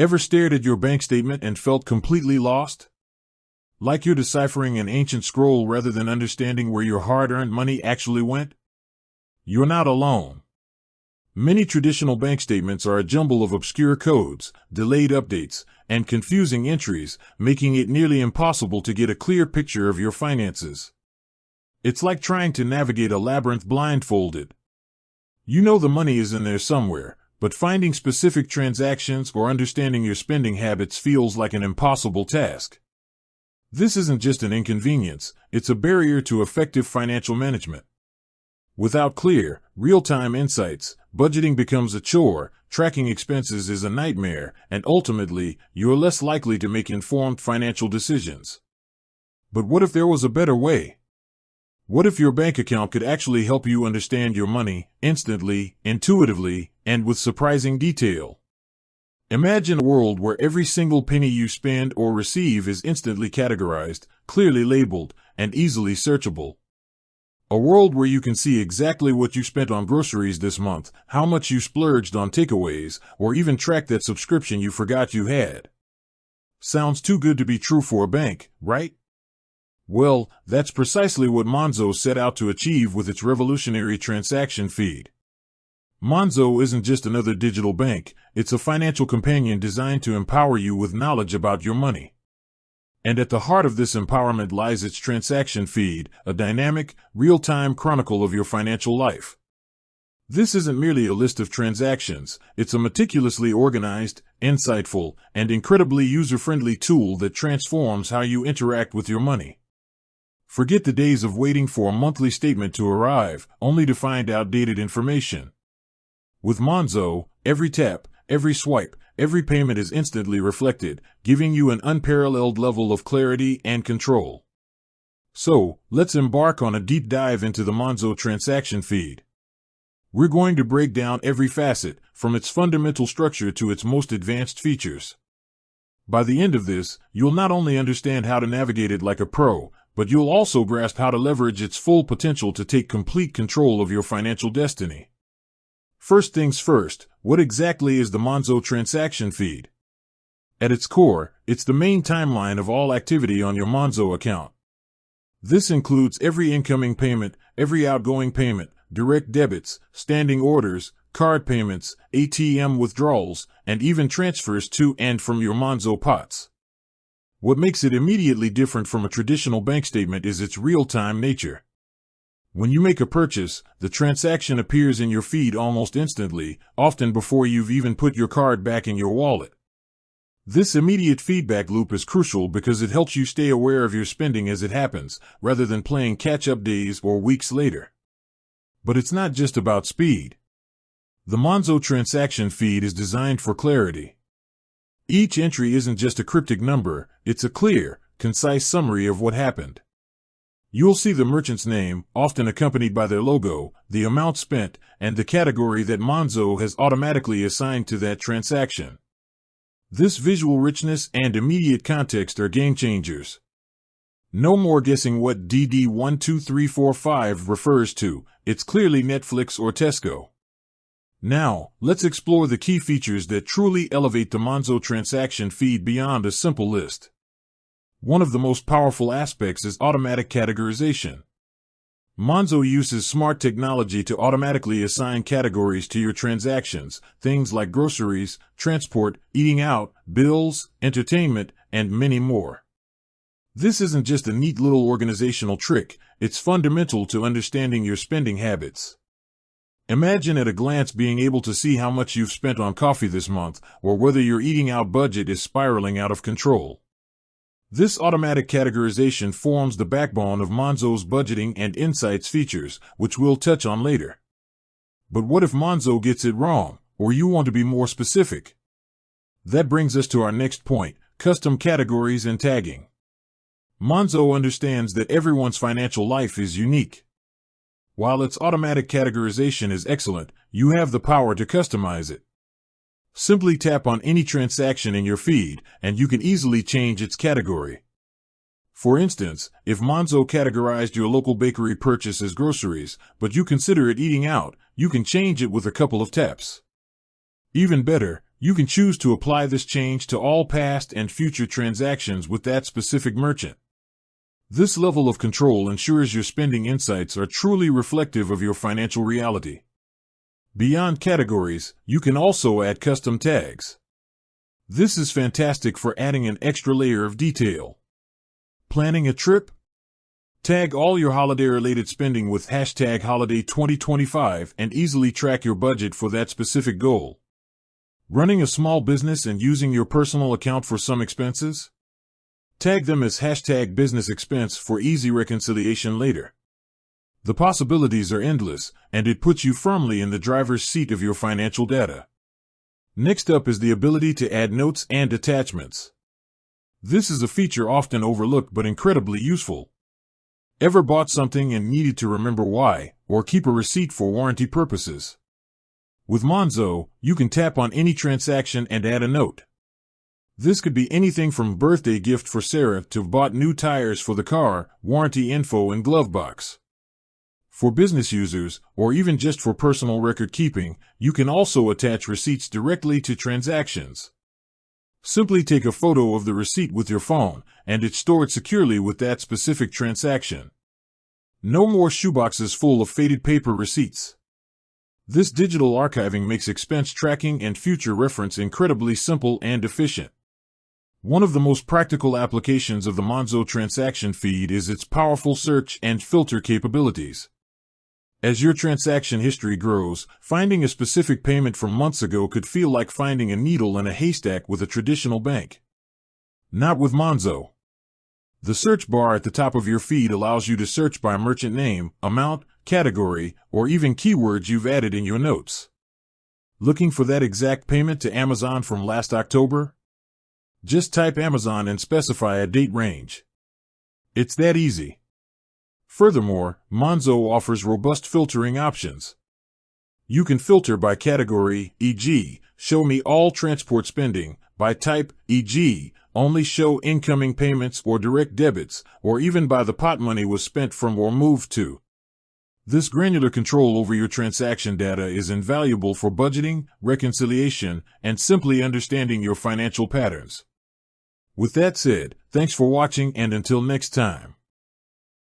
Ever stared at your bank statement and felt completely lost? Like you're deciphering an ancient scroll rather than understanding where your hard-earned money actually went? You're not alone. Many traditional bank statements are a jumble of obscure codes, delayed updates, and confusing entries, making it nearly impossible to get a clear picture of your finances. It's like trying to navigate a labyrinth blindfolded. You know the money is in there somewhere, but finding specific transactions or understanding your spending habits feels like an impossible task. This isn't just an inconvenience, it's a barrier to effective financial management. Without clear, real-time insights, budgeting becomes a chore, tracking expenses is a nightmare, and ultimately, you are less likely to make informed financial decisions. But what if there was a better way? What if your bank account could actually help you understand your money, instantly, intuitively, and with surprising detail? Imagine a world where every single penny you spend or receive is instantly categorized, clearly labeled, and easily searchable. A world where you can see exactly what you spent on groceries this month, how much you splurged on takeaways, or even track that subscription you forgot you had. Sounds too good to be true for a bank, right? Well, that's precisely what Monzo set out to achieve with its revolutionary transaction feed. Monzo isn't just another digital bank, it's a financial companion designed to empower you with knowledge about your money. And at the heart of this empowerment lies its transaction feed, a dynamic, real-time chronicle of your financial life. This isn't merely a list of transactions, it's a meticulously organized, insightful, and incredibly user-friendly tool that transforms how you interact with your money. Forget the days of waiting for a monthly statement to arrive, only to find outdated information. With Monzo, every tap, every swipe, every payment is instantly reflected, giving you an unparalleled level of clarity and control. So, let's embark on a deep dive into the Monzo transaction feed. We're going to break down every facet, from its fundamental structure to its most advanced features. By the end of this, you'll not only understand how to navigate it like a pro, but you'll also grasp how to leverage its full potential to take complete control of your financial destiny. First things first, what exactly is the Monzo transaction feed? At its core, it's the main timeline of all activity on your Monzo account. This includes every incoming payment, every outgoing payment, direct debits, standing orders, card payments, ATM withdrawals, and even transfers to and from your Monzo pots. What makes it immediately different from a traditional bank statement is its real-time nature. When you make a purchase, the transaction appears in your feed almost instantly, often before you've even put your card back in your wallet. This immediate feedback loop is crucial because it helps you stay aware of your spending as it happens, rather than playing catch-up days or weeks later. But it's not just about speed. The Monzo transaction feed is designed for clarity. Each entry isn't just a cryptic number, it's a clear, concise summary of what happened. You'll see the merchant's name, often accompanied by their logo, the amount spent, and the category that Monzo has automatically assigned to that transaction. This visual richness and immediate context are game changers. No more guessing what DD12345 refers to, it's clearly Netflix or Tesco. Now, let's explore the key features that truly elevate the Monzo transaction feed beyond a simple list. One of the most powerful aspects is automatic categorization. Monzo uses smart technology to automatically assign categories to your transactions, things like groceries, transport, eating out, bills, entertainment, and many more. This isn't just a neat little organizational trick, it's fundamental to understanding your spending habits. Imagine at a glance being able to see how much you've spent on coffee this month, or whether your eating out budget is spiraling out of control. This automatic categorization forms the backbone of Monzo's budgeting and insights features, which we'll touch on later. But what if Monzo gets it wrong, or you want to be more specific? That brings us to our next point, custom categories and tagging. Monzo understands that everyone's financial life is unique. While its automatic categorization is excellent, you have the power to customize it. Simply tap on any transaction in your feed, and you can easily change its category. For instance, if Monzo categorized your local bakery purchase as groceries, but you consider it eating out, you can change it with a couple of taps. Even better, You can choose to apply this change to all past and future transactions with that specific merchant. This level of control ensures your spending insights are truly reflective of your financial reality. Beyond categories, you can also add custom tags. This is fantastic for adding an extra layer of detail. Planning a trip? Tag all your holiday-related spending with hashtag holiday 2025 and easily track your budget for that specific goal. Running a small business and using your personal account for some expenses? Tag them as hashtag business expense for easy reconciliation later. The possibilities are endless, and it puts you firmly in the driver's seat of your financial data. Next up is the ability to add notes and attachments. This is a feature often overlooked but incredibly useful. Ever bought something and needed to remember why, or keep a receipt for warranty purposes? With Monzo, you can tap on any transaction and add a note. This could be anything from birthday gift for Sarah to bought new tires for the car, warranty info in glove box. For business users, or even just for personal record keeping, you can also attach receipts directly to transactions. Simply take a photo of the receipt with your phone, and it's stored securely with that specific transaction. No more shoeboxes full of faded paper receipts. This digital archiving makes expense tracking and future reference incredibly simple and efficient. One of the most practical applications of the Monzo transaction feed is its powerful search and filter capabilities. As your transaction history grows, finding a specific payment from months ago could feel like finding a needle in a haystack with a traditional bank. Not with Monzo. The search bar at the top of your feed allows you to search by merchant name, amount, category, or even keywords you've added in your notes. Looking for that exact payment to Amazon from last October? Just type Amazon and specify a date range. It's that easy. Furthermore, Monzo offers robust filtering options. You can filter by category, e.g., show me all transport spending, by type, e.g., only show incoming payments or direct debits, or even by the pot money was spent from or moved to. This granular control over your transaction data is invaluable for budgeting, reconciliation, and simply understanding your financial patterns. With that said, thanks for watching and until next time.